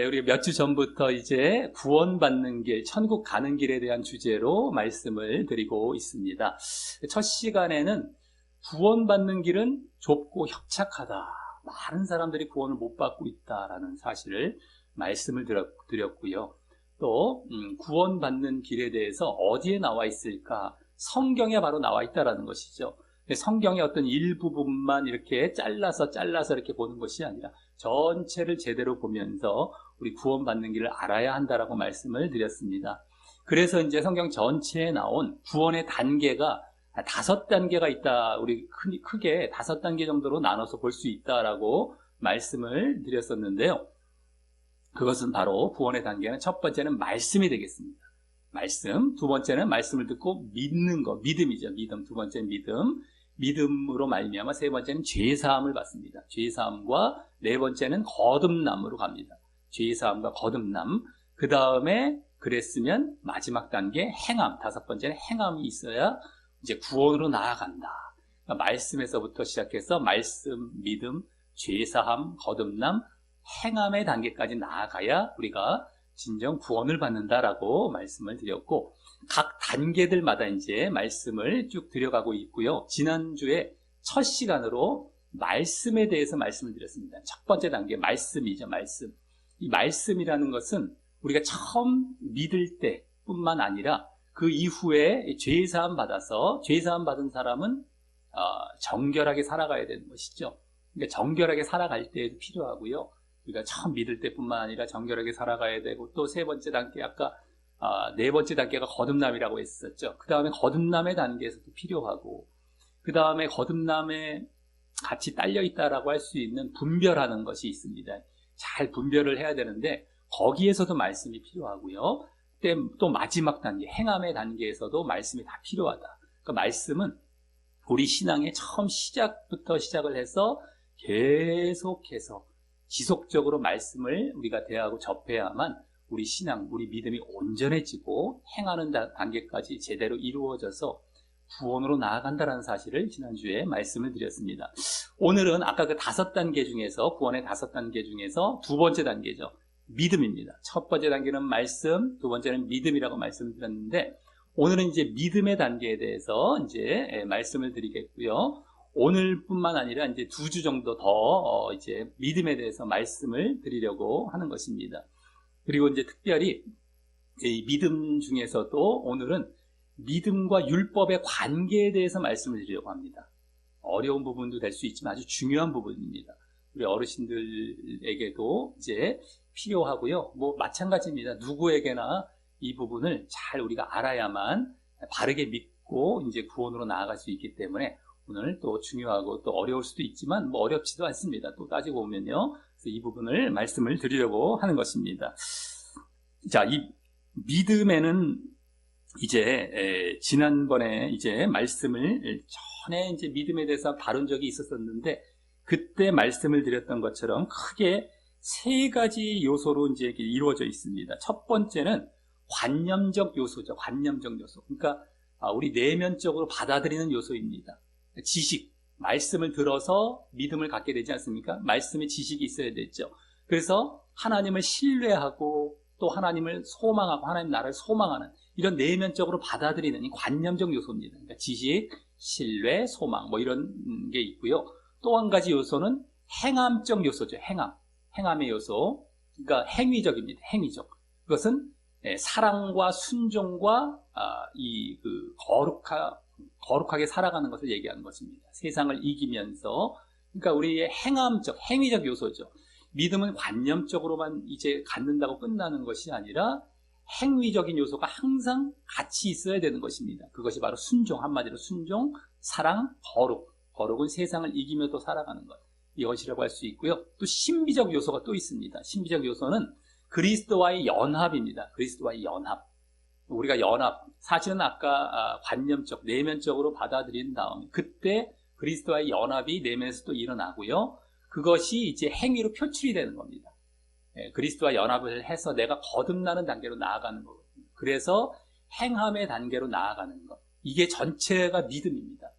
우리 몇 주 전부터 이제 구원받는 길, 천국 가는 길에 대한 주제로 말씀을 드리고 있습니다. 첫 시간에는 구원받는 길은 좁고 협착하다. 많은 사람들이 구원을 못 받고 있다라는 사실을 말씀을 드렸고요. 또 구원받는 길에 대해서 어디에 나와 있을까? 성경에 바로 나와 있다라는 것이죠. 성경의 어떤 일부분만 이렇게 잘라서 이렇게 보는 것이 아니라 전체를 제대로 보면서 우리 구원받는 길을 알아야 한다라고 말씀을 드렸습니다. 그래서 이제 성경 전체에 나온 구원의 단계가 5단계가 있다. 우리 크게 5단계 정도로 나눠서 볼 수 있다라고 말씀을 드렸었는데요. 그것은 바로 구원의 단계는 첫 번째는 말씀이 되겠습니다. 말씀. 두 번째는 말씀을 듣고 믿는 것. 믿음이죠. 믿음. 두 번째는 믿음. 믿음으로 말미암아 세 번째는 죄사함을 받습니다. 죄사함과 네 번째는 거듭남으로 갑니다. 죄사함과 거듭남. 그 다음에 그랬으면 마지막 단계 행함. 5번째는 행함이 있어야 이제 구원으로 나아간다. 그러니까 말씀에서부터 시작해서 말씀, 믿음, 죄사함, 거듭남, 행함의 단계까지 나아가야 우리가 진정 구원을 받는다라고 말씀을 드렸고, 각 단계들마다 이제 말씀을 쭉 드려가고 있고요. 지난주에 첫 시간으로 말씀에 대해서 말씀을 드렸습니다. 첫 번째 단계 말씀이죠. 말씀. 이 말씀이라는 것은 우리가 처음 믿을 때뿐만 아니라 그 이후에 죄사함 받아서 죄사함 받은 사람은 정결하게 살아가야 되는 것이죠. 그러니까 정결하게 살아갈 때에도 필요하고요. 우리가 처음 믿을 때뿐만 아니라 정결하게 살아가야 되고, 또 세 번째 단계, 아까 네 번째 단계가 거듭남이라고 했었죠. 그 다음에 거듭남의 단계에서도 필요하고, 그 다음에 거듭남에 같이 딸려 있다라고 할 수 있는 분별하는 것이 있습니다. 잘 분별을 해야 되는데 거기에서도 말씀이 필요하고요. 또 마지막 단계, 행함의 단계에서도 말씀이 다 필요하다. 그러니까 말씀은 우리 신앙의 처음 시작부터 시작을 해서 계속해서 지속적으로 말씀을 우리가 대하고 접해야만 우리 신앙, 우리 믿음이 온전해지고 행하는 단계까지 제대로 이루어져서 구원으로 나아간다는 사실을 지난주에 말씀을 드렸습니다. 오늘은 아까 그 5단계 중에서, 구원의 5단계 중에서 두 번째 단계죠. 믿음입니다. 첫 번째 단계는 말씀, 두 번째는 믿음이라고 말씀드렸는데, 오늘은 이제 믿음의 단계에 대해서 이제 말씀을 드리겠고요. 오늘뿐만 아니라 이제 2주 정도 더 이제 믿음에 대해서 말씀을 드리려고 하는 것입니다. 그리고 이제 특별히 이 믿음 중에서도 오늘은 믿음과 율법의 관계에 대해서 말씀을 드리려고 합니다. 어려운 부분도 될 수 있지만 아주 중요한 부분입니다. 우리 어르신들에게도 이제 필요하고요. 뭐 마찬가지입니다. 누구에게나 이 부분을 잘 우리가 알아야만 바르게 믿고 이제 구원으로 나아갈 수 있기 때문에 오늘 또 중요하고 또 어려울 수도 있지만 뭐 어렵지도 않습니다. 또 따지고 보면요. 그래서 이 부분을 말씀을 드리려고 하는 것입니다. 자, 이 믿음에는 이제 지난번에 이제 말씀을 전에 이제 믿음에 대해서 다룬 적이 있었는데, 그때 말씀을 드렸던 것처럼 크게 3가지 요소로 이제 이루어져 있습니다. 첫 번째는 관념적 요소죠. 관념적 요소. 그러니까 우리 내면적으로 받아들이는 요소입니다. 지식, 말씀을 들어서 믿음을 갖게 되지 않습니까? 말씀에 지식이 있어야 되죠. 그래서 하나님을 신뢰하고 또 하나님을 소망하고 하나님 나라를 소망하는 이런 내면적으로 받아들이는 이 관념적 요소입니다. 그러니까 지식, 신뢰, 소망 뭐 이런 게 있고요. 또 한 가지 요소는 행함적 요소죠. 행함의 요소. 그러니까 행위적입니다. 행위적. 그것은 사랑과 순종과 이 거룩하게 살아가는 것을 얘기하는 것입니다. 세상을 이기면서. 그러니까 우리의 행함적, 행위적 요소죠. 믿음은 관념적으로만 이제 갖는다고 끝나는 것이 아니라 행위적인 요소가 항상 같이 있어야 되는 것입니다. 그것이 바로 순종, 한마디로 순종, 사랑, 거룩. 거룩은 세상을 이기며 또 살아가는 것. 이것이라고 할 수 있고요. 또 신비적 요소가 또 있습니다. 신비적 요소는 그리스도와의 연합입니다. 그리스도와의 연합. 우리가 연합, 사실은 아까 관념적, 내면적으로 받아들인 다음 그때 그리스도와의 연합이 내면에서 또 일어나고요. 그것이 이제 행위로 표출이 되는 겁니다. 그리스도와 연합을 해서 내가 거듭나는 단계로 나아가는 거거든요. 그래서 행함의 단계로 나아가는 것. 이게 전체가 믿음입니다.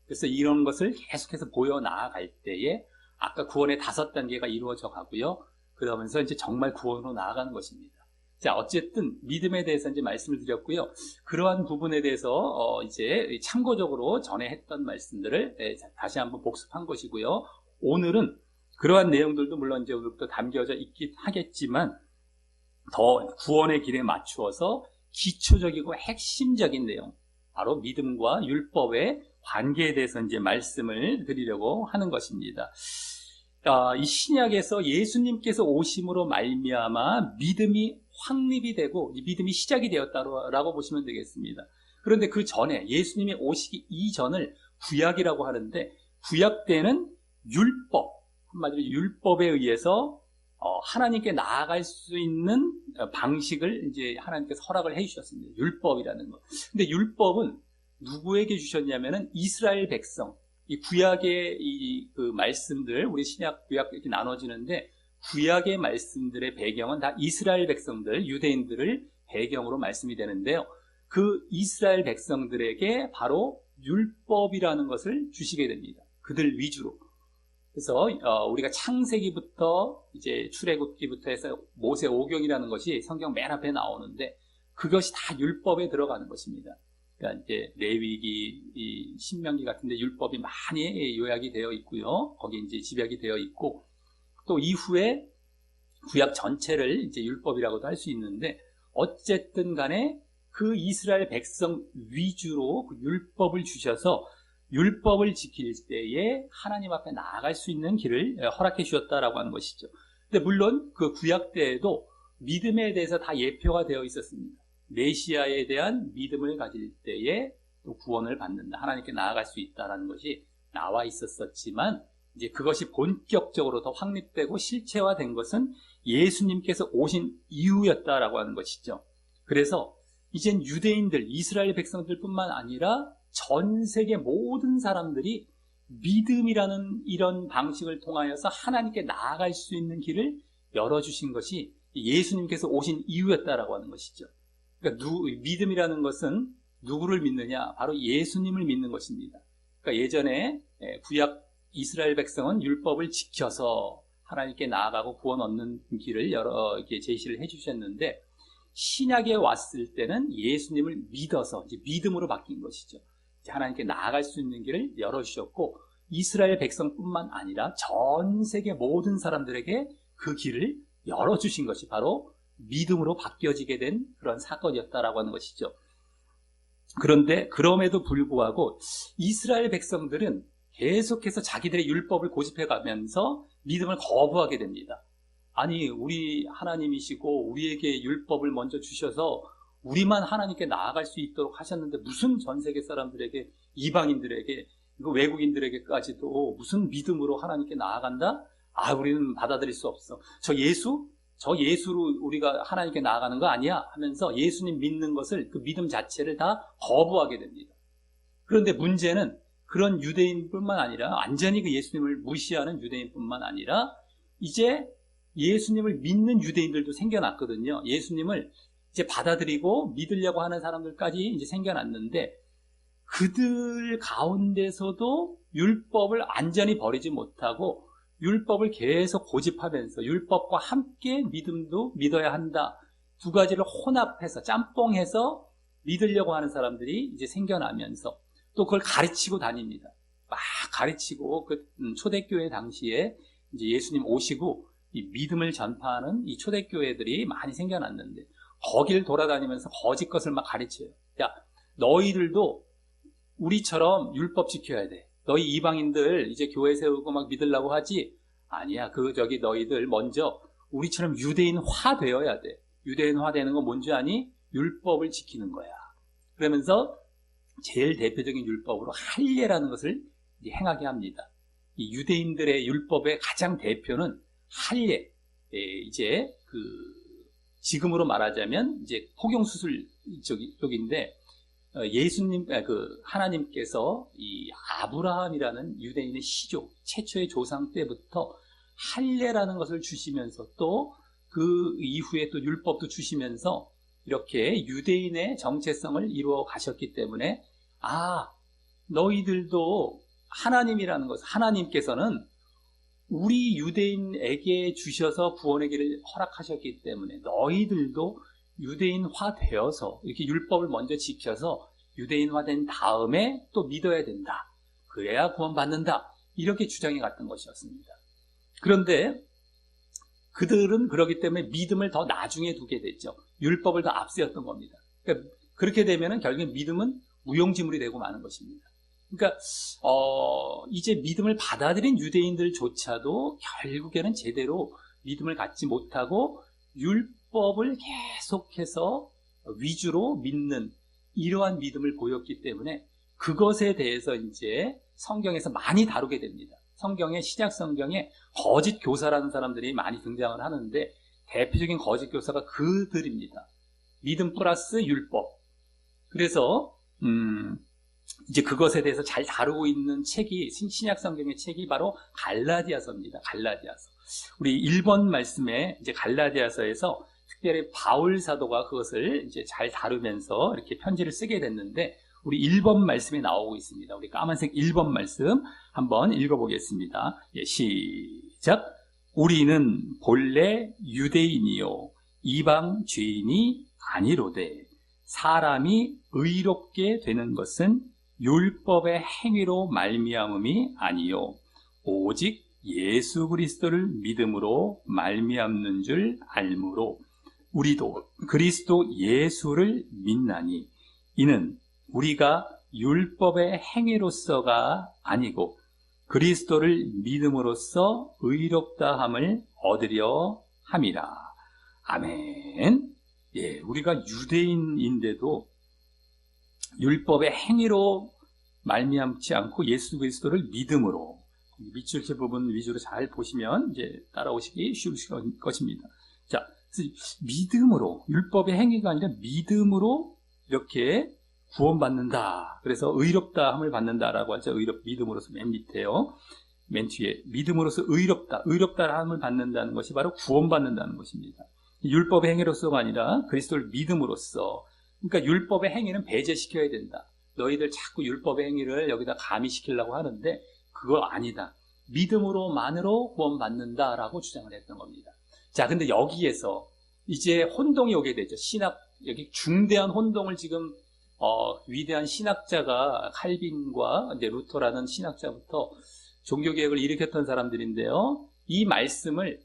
그래서 이런 것을 계속해서 보여 나아갈 때에 아까 구원의 5단계가 이루어져 가고요. 그러면서 이제 정말 구원으로 나아가는 것입니다. 자, 어쨌든 믿음에 대해서 이제 말씀을 드렸고요. 그러한 부분에 대해서 이제 참고적으로 전에 했던 말씀들을 다시 한번 복습한 것이고요. 오늘은 그러한 내용들도 물론 이제 오늘부터 담겨져 있긴 하겠지만 더 구원의 길에 맞추어서 기초적이고 핵심적인 내용, 바로 믿음과 율법의 관계에 대해서 이제 말씀을 드리려고 하는 것입니다. 이 신약에서 예수님께서 오심으로 말미암아 믿음이 확립이 되고 믿음이 시작이 되었다라고 보시면 되겠습니다. 그런데 그 전에 예수님이 오시기 이전을 구약이라고 하는데, 구약 때는 율법, 한마디로 율법에 의해서 하나님께 나아갈 수 있는 방식을 이제 하나님께서 허락을 해주셨습니다. 율법이라는 것. 근데 율법은 누구에게 주셨냐면은 이스라엘 백성. 이 구약의 그 말씀들, 우리 신약, 구약 이렇게 나눠지는데, 구약의 말씀들의 배경은 다 이스라엘 백성들, 유대인들을 배경으로 말씀이 되는데요. 그 이스라엘 백성들에게 바로 율법이라는 것을 주시게 됩니다. 그들 위주로. 그래서 우리가 창세기부터 이제 출애굽기부터 해서 모세 오경이라는 것이 성경 맨 앞에 나오는데, 그것이 다 율법에 들어가는 것입니다. 그러니까 이제 레위기, 이 신명기 같은데 율법이 많이 요약이 되어 있고요. 거기 이제 집약이 되어 있고, 또 이후에 구약 전체를 이제 율법이라고도 할 수 있는데, 어쨌든 간에 그 이스라엘 백성 위주로 그 율법을 주셔서 율법을 지킬 때에 하나님 앞에 나아갈 수 있는 길을 허락해 주셨다라고 하는 것이죠. 근데 물론 그 구약 때에도 믿음에 대해서 다 예표가 되어 있었습니다. 메시아에 대한 믿음을 가질 때에 또 구원을 받는다, 하나님께 나아갈 수 있다라는 것이 나와 있었지만, 이제 그것이 본격적으로 더 확립되고 실체화된 것은 예수님께서 오신 이후였다라고 하는 것이죠. 그래서 이젠 유대인들, 이스라엘 백성들뿐만 아니라 전 세계 모든 사람들이 믿음이라는 이런 방식을 통하여서 하나님께 나아갈 수 있는 길을 열어주신 것이 예수님께서 오신 이후였다라고 하는 것이죠. 그러니까 믿음이라는 것은 누구를 믿느냐? 바로 예수님을 믿는 것입니다. 그러니까 예전에 구약 이스라엘 백성은 율법을 지켜서 하나님께 나아가고 구원 얻는 길을 여러 개 제시를 해주셨는데, 신약에 왔을 때는 예수님을 믿어서 이제 믿음으로 바뀐 것이죠. 이제 하나님께 나아갈 수 있는 길을 열어주셨고, 이스라엘 백성뿐만 아니라 전 세계 모든 사람들에게 그 길을 열어주신 것이 바로 믿음으로 바뀌어지게 된 그런 사건이었다라고 하는 것이죠. 그런데 그럼에도 불구하고 이스라엘 백성들은 계속해서 자기들의 율법을 고집해 가면서 믿음을 거부하게 됩니다. 아니, 우리 하나님이시고 우리에게 율법을 먼저 주셔서 우리만 하나님께 나아갈 수 있도록 하셨는데, 무슨 전 세계 사람들에게, 이방인들에게, 외국인들에게까지도 무슨 믿음으로 하나님께 나아간다? 우리는 받아들일 수 없어. 저 예수로 우리가 하나님께 나아가는 거 아니야? 하면서 예수님 믿는 것을, 그 믿음 자체를 다 거부하게 됩니다. 그런데 문제는 그런 유대인뿐만 아니라, 완전히 그 예수님을 무시하는 유대인뿐만 아니라 이제 예수님을 믿는 유대인들도 생겨났거든요. 예수님을 이제 받아들이고 믿으려고 하는 사람들까지 이제 생겨났는데, 그들 가운데서도 율법을 완전히 버리지 못하고 율법을 계속 고집하면서 율법과 함께 믿음도 믿어야 한다, 두 가지를 혼합해서 짬뽕해서 믿으려고 하는 사람들이 이제 생겨나면서 또 그걸 가르치고 다닙니다. 막 가르치고, 그 초대교회 당시에 이제 예수님 오시고 이 믿음을 전파하는 이 초대교회들이 많이 생겨났는데, 거길 돌아다니면서 거짓 것을 막 가르쳐요. 야, 너희들도 우리처럼 율법 지켜야 돼. 너희 이방인들 이제 교회 세우고 막 믿으려고 하지? 아니야. 너희들 먼저 우리처럼 유대인화 되어야 돼. 유대인화 되는 건 뭔지 아니? 율법을 지키는 거야. 그러면서 제일 대표적인 율법으로 할례라는 것을 이제 행하게 합니다. 이 유대인들의 율법의 가장 대표는 할례. 이제 지금으로 말하자면 이제 포경수술 쪽인데, 하나님께서 이 아브라함이라는 유대인의 시조, 최초의 조상 때부터 할례라는 것을 주시면서 또 그 이후에 또 율법도 주시면서 이렇게 유대인의 정체성을 이루어 가셨기 때문에, 너희들도 하나님이라는 것, 하나님께서는 우리 유대인에게 주셔서 구원의 길을 허락하셨기 때문에 너희들도 유대인화 되어서 이렇게 율법을 먼저 지켜서 유대인화된 다음에 또 믿어야 된다. 그래야 구원받는다. 이렇게 주장해 갔던 것이었습니다. 그런데 그들은 그러기 때문에 믿음을 더 나중에 두게 됐죠. 율법을 더 앞세웠던 겁니다. 그러니까 그렇게 되면 결국엔 믿음은 무용지물이 되고 마는 것입니다. 그러니까 이제 믿음을 받아들인 유대인들조차도 결국에는 제대로 믿음을 갖지 못하고 율법을 계속해서 위주로 믿는 이러한 믿음을 보였기 때문에 그것에 대해서 이제 성경에서 많이 다루게 됩니다. 성경의 신약 성경에 거짓 교사라는 사람들이 많이 등장을 하는데 대표적인 거짓 교사가 그들입니다. 믿음 플러스 율법. 그래서 이제 그것에 대해서 잘 다루고 있는 책이 신약 성경의 책이 바로 갈라디아서입니다. 갈라디아서. 우리 1번 말씀에 이제 갈라디아서에서 특별히 바울 사도가 그것을 이제 잘 다루면서 이렇게 편지를 쓰게 됐는데 우리 1번 말씀에 나오고 있습니다. 우리 까만색 1번 말씀 한번 읽어보겠습니다. 예, 시작. 우리는 본래 유대인이요 이방 죄인이 아니로되 사람이 의롭게 되는 것은 율법의 행위로 말미암음이 아니요 오직 예수 그리스도를 믿음으로 말미암는 줄 알므로 우리도 그리스도 예수를 믿나니 이는 우리가 율법의 행위로서가 아니고 그리스도를 믿음으로써 의롭다함을 얻으려 함이라. 아멘. 예, 우리가 유대인인데도 율법의 행위로 말미암지 않고 예수 그리스도를 믿음으로 밑줄 부분 위주로 잘 보시면 이제 따라오시기 쉬울 것입니다. 자, 믿음으로 율법의 행위가 아니라 믿음으로 이렇게 구원받는다. 그래서 의롭다함을 받는다라고 하죠. 믿음으로서 맨 밑에요. 맨 뒤에 믿음으로써 의롭다함을 받는다는 것이 바로 구원받는다는 것입니다. 율법의 행위로서가 아니라 그리스도를 믿음으로써. 그러니까 율법의 행위는 배제시켜야 된다. 너희들 자꾸 율법의 행위를 여기다 가미시키려고 하는데 그거 아니다. 믿음으로만으로 구원받는다라고 주장을 했던 겁니다. 자, 근데 여기에서 이제 혼동이 오게 되죠. 여기 중대한 혼동을 지금 위대한 신학자가 칼빈과 이제 루터라는 신학자부터 종교개혁을 일으켰던 사람들인데요. 이 말씀을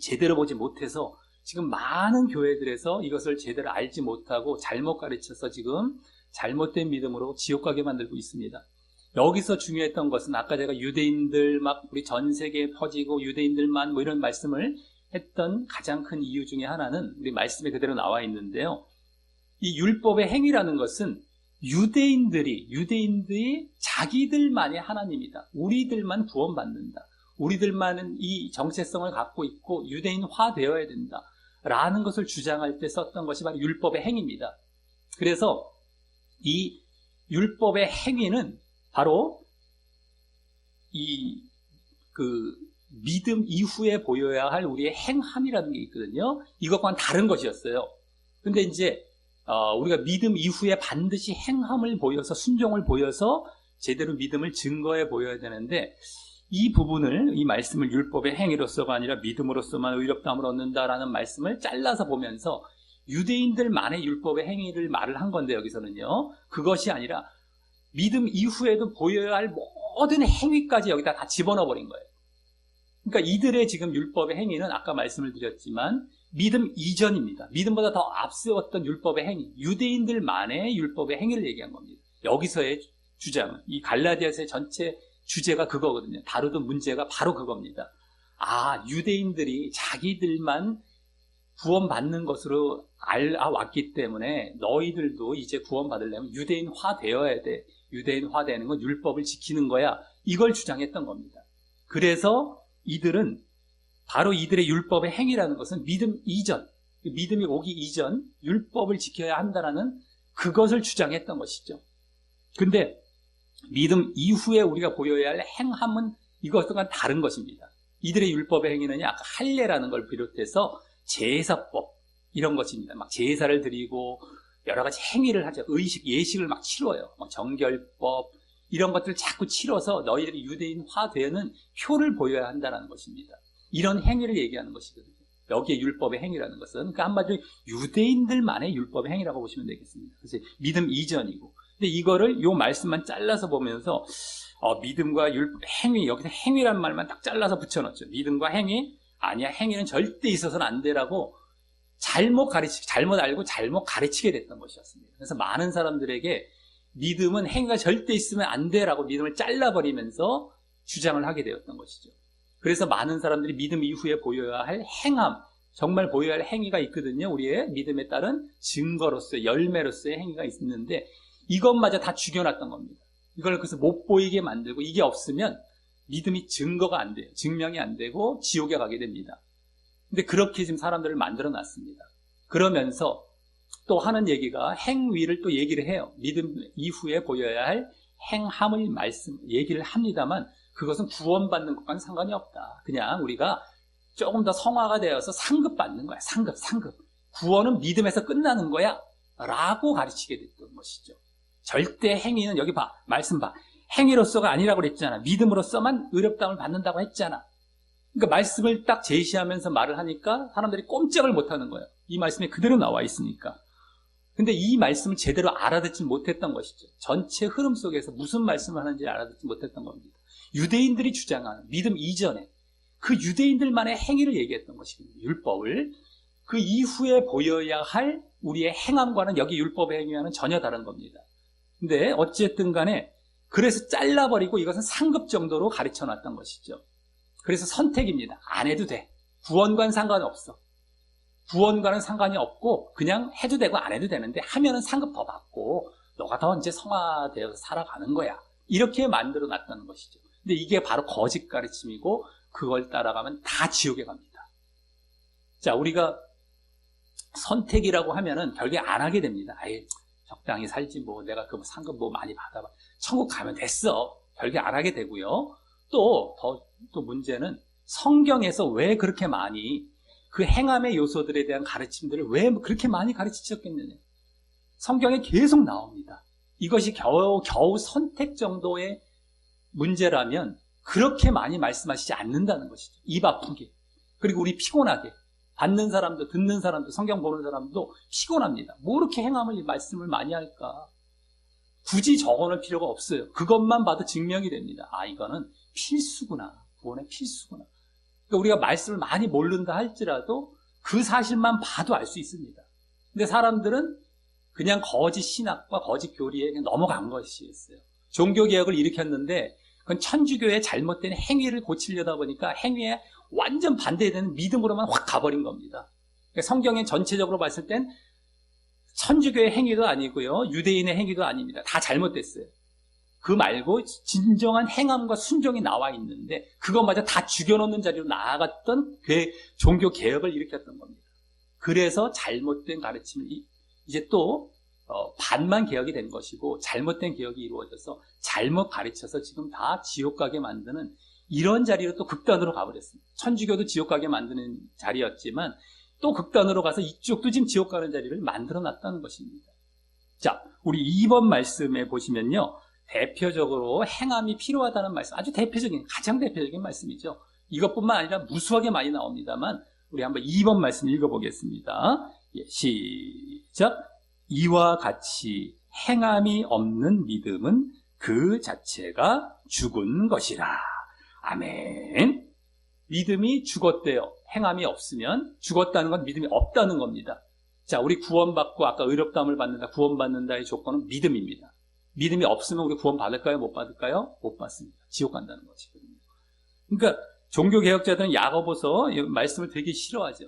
제대로 보지 못해서 지금 많은 교회들에서 이것을 제대로 알지 못하고 잘못 가르쳐서 지금 잘못된 믿음으로 지옥 가게 만들고 있습니다. 여기서 중요했던 것은 아까 제가 유대인들 막 우리 전 세계에 퍼지고 유대인들만 뭐 이런 말씀을 했던 가장 큰 이유 중에 하나는 우리 말씀에 그대로 나와 있는데요. 이 율법의 행위라는 것은 유대인들이 자기들만의 하나님이다. 우리들만 구원받는다. 우리들만은 이 정체성을 갖고 있고 유대인화 되어야 된다. 라는 것을 주장할 때 썼던 것이 바로 율법의 행위입니다. 그래서 이 율법의 행위는 바로 믿음 이후에 보여야 할 우리의 행함이라는 게 있거든요. 이것과는 다른 것이었어요. 근데 이제 우리가 믿음 이후에 반드시 행함을 보여서 순종을 보여서 제대로 믿음을 증거해 보여야 되는데 이 부분을 이 말씀을 율법의 행위로서가 아니라 믿음으로서만 의롭다함을 얻는다라는 말씀을 잘라서 보면서 유대인들만의 율법의 행위를 말을 한 건데 여기서는요. 그것이 아니라 믿음 이후에도 보여야 할 모든 행위까지 여기다 다 집어넣어 버린 거예요. 그러니까 이들의 지금 율법의 행위는 아까 말씀을 드렸지만 믿음 이전입니다. 믿음보다 더 앞세웠던 율법의 행위, 유대인들만의 율법의 행위를 얘기한 겁니다. 여기서의 주장은 이 갈라디아서의 전체 주제가 그거거든요. 다루던 문제가 바로 그겁니다. 유대인들이 자기들만 구원받는 것으로 알아왔기 때문에 너희들도 이제 구원받으려면 유대인화 되어야 돼. 유대인화 되는 건 율법을 지키는 거야. 이걸 주장했던 겁니다. 그래서 바로 이들의 율법의 행위라는 것은 믿음 이전, 믿음이 오기 이전 율법을 지켜야 한다는 그것을 주장했던 것이죠. 근데 믿음 이후에 우리가 보여야 할 행함은 이것과는 다른 것입니다. 이들의 율법의 행위는 아까 할례라는 걸 비롯해서 제사법 이런 것입니다. 막 제사를 드리고 여러 가지 행위를 하죠. 예식을 막 치러요. 막 정결법 이런 것들을 자꾸 치러서 너희들이 유대인화되는 표를 보여야 한다는 것입니다. 이런 행위를 얘기하는 것이거든요. 여기에 율법의 행위라는 것은, 그러니까 한마디로 유대인들만의 율법의 행위라고 보시면 되겠습니다. 그래서 믿음 이전이고. 근데 이거를 요 말씀만 잘라서 보면서 믿음과 율법, 행위, 여기서 행위란 말만 딱 잘라서 붙여놓죠. 믿음과 행위, 아니야, 행위는 절대 있어서는 안 되라고 잘못 알고 잘못 가르치게 됐던 것이었습니다. 그래서 많은 사람들에게 믿음은 행위가 절대 있으면 안 돼라고 믿음을 잘라버리면서 주장을 하게 되었던 것이죠. 그래서 많은 사람들이 믿음 이후에 보여야 할 행함, 정말 보여야 할 행위가 있거든요. 우리의 믿음에 따른 증거로서의, 열매로서의 행위가 있는데 이것마저 다 죽여놨던 겁니다. 이걸 그래서 못 보이게 만들고, 이게 없으면 믿음이 증거가 안 돼요. 증명이 안 되고 지옥에 가게 됩니다. 근데 그렇게 지금 사람들을 만들어 놨습니다. 그러면서 또 하는 얘기가 행위를 또 얘기를 해요. 믿음 이후에 보여야 할 행함을 얘기를 합니다만 그것은 구원받는 것과는 상관이 없다. 그냥 우리가 조금 더 성화가 되어서 상급받는 거야. 상급. 구원은 믿음에서 끝나는 거야. 라고 가르치게 됐던 것이죠. 절대 행위는 여기 봐. 말씀 봐. 행위로서가 아니라고 그랬잖아. 믿음으로서만 의롭다함을 받는다고 했잖아. 그러니까 말씀을 딱 제시하면서 말을 하니까 사람들이 꼼짝을 못하는 거예요. 이 말씀이 그대로 나와 있으니까. 근데 이 말씀을 제대로 알아듣지 못했던 것이죠. 전체 흐름 속에서 무슨 말씀을 하는지 알아듣지 못했던 겁니다. 유대인들이 주장하는 믿음 이전에 그 유대인들만의 행위를 얘기했던 것입니다. 율법을. 그 이후에 보여야 할 우리의 행함과는 여기 율법의 행위와는 전혀 다른 겁니다. 근데 어쨌든 간에 그래서 잘라버리고 이것은 상급 정도로 가르쳐놨던 것이죠. 그래서 선택입니다. 안 해도 돼. 구원과는 상관없어. 구원과는 상관이 없고 그냥 해도 되고 안 해도 되는데 하면은 상급 더 받고 너가 더 이제 성화되어서 살아가는 거야. 이렇게 만들어 놨다는 것이죠. 근데 이게 바로 거짓 가르침이고 그걸 따라가면 다 지옥에 갑니다. 자, 우리가 선택이라고 하면은 별게 안 하게 됩니다. 아예 적당히 살지 뭐 내가 그 상급 뭐 많이 받아봐. 천국 가면 됐어. 별게 안 하게 되고요. 또 문제는 성경에서 왜 그렇게 많이 그 행함의 요소들에 대한 가르침들을 왜 그렇게 많이 가르치셨겠느냐. 성경에 계속 나옵니다. 이것이 겨우 선택 정도의 문제라면 그렇게 많이 말씀하시지 않는다는 것이죠. 입 아프게. 그리고 우리 피곤하게. 받는 사람도 듣는 사람도 성경 보는 사람도 피곤합니다. 뭐 이렇게 행함을 말씀을 많이 할까. 굳이 적어놓을 필요가 없어요. 그것만 봐도 증명이 됩니다. 아, 이거는 필수구나. 구원의 필수구나. 그러니까 우리가 말씀을 많이 모른다 할지라도 그 사실만 봐도 알 수 있습니다. 근데 사람들은 그냥 거짓 신학과 거짓 교리에 그냥 넘어간 것이었어요. 종교개혁을 일으켰는데 그건 천주교의 잘못된 행위를 고치려다 보니까 행위에 완전 반대되는 믿음으로만 확 가버린 겁니다. 그러니까 성경에 전체적으로 봤을 땐 천주교의 행위도 아니고요. 유대인의 행위도 아닙니다. 다 잘못됐어요. 그 말고 진정한 행함과 순종이 나와 있는데 그것마저 다 죽여놓는 자리로 나아갔던 종교 개혁을 일으켰던 겁니다. 그래서 잘못된 가르침을 이제 또 반만 개혁이 된 것이고 잘못된 개혁이 이루어져서 잘못 가르쳐서 지금 다 지옥 가게 만드는 이런 자리로 또 극단으로 가버렸습니다. 천주교도 지옥 가게 만드는 자리였지만 또 극단으로 가서 이쪽도 지금 지옥 가는 자리를 만들어 놨다는 것입니다. 자, 우리 2번 말씀에 보시면요. 대표적으로 행함이 필요하다는 말씀, 아주 가장 대표적인 말씀이죠. 이것뿐만 아니라 무수하게 많이 나옵니다만 우리 한번 2번 말씀 읽어보겠습니다. 예, 시작. 이와 같이 행함이 없는 믿음은 그 자체가 죽은 것이라. 아멘. 믿음이 죽었대요. 행함이 없으면 죽었다는 건 믿음이 없다는 겁니다. 자, 우리 구원받고 아까 의롭다함을 받는다, 구원받는다의 조건은 믿음입니다. 믿음이 없으면 우리 구원 받을까요? 못 받을까요? 못 받습니다. 지옥 간다는 것이거든요. 그러니까 종교개혁자들은 야고보서 말씀을 되게 싫어하죠.